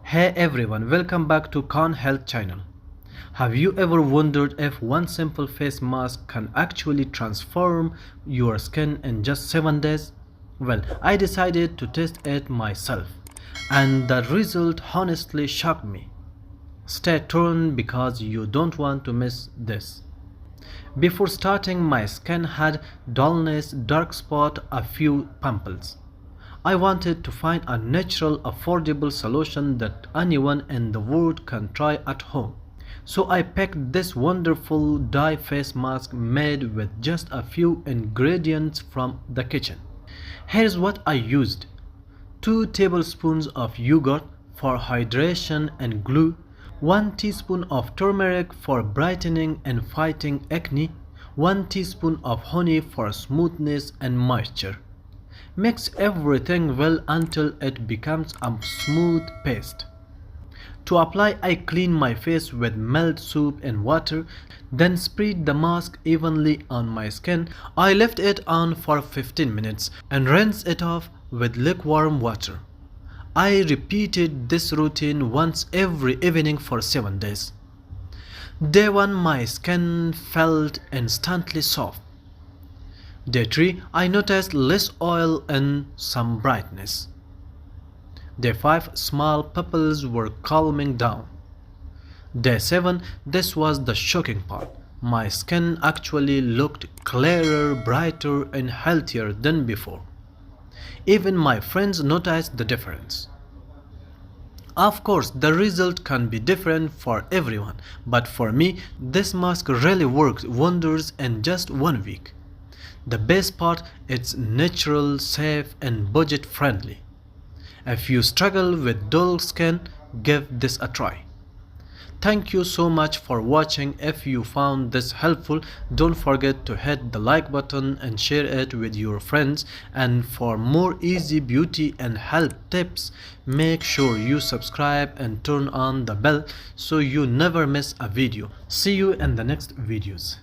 Hey everyone, welcome back to Khan Health channel. Have you ever wondered if one simple face mask can actually transform your skin in just 7 days? Well, I decided to test it myself, and the result honestly shocked me. Stay tuned because you don't want to miss this. Before starting, my skin had dullness, dark spot, a few pimples. I wanted to find a natural, affordable solution that anyone in the world can try at home. So I picked this wonderful dye face mask made with just a few ingredients from the kitchen. Here's what I used: 2 tablespoons of yogurt for hydration and glue, 1 teaspoon of turmeric for brightening and fighting acne, 1 teaspoon of honey for smoothness and moisture. Mix everything well until it becomes a smooth paste. To apply, I clean my face with mild soap and water, then spread the mask evenly on my skin. I left it on for 15 minutes and rinse it off with lukewarm water. I repeated this routine once every evening for 7 days. Day 1, my skin felt instantly soft. Day 3, I noticed less oil and some brightness. Day 5, small pimples were calming down. Day 7, this was the shocking part. My skin actually looked clearer, brighter and healthier than before. Even my friends noticed the difference. Of course, the result can be different for everyone, but for me, this mask really worked wonders in just 1 week. The best part, it's natural, safe and budget friendly. If you struggle with dull skin, give this a try. Thank you so much for watching. If you found this helpful, don't forget to hit the like button and share it with your friends. And for more easy beauty and health tips, make sure you subscribe and turn on the bell so you never miss a video. See you in the next videos.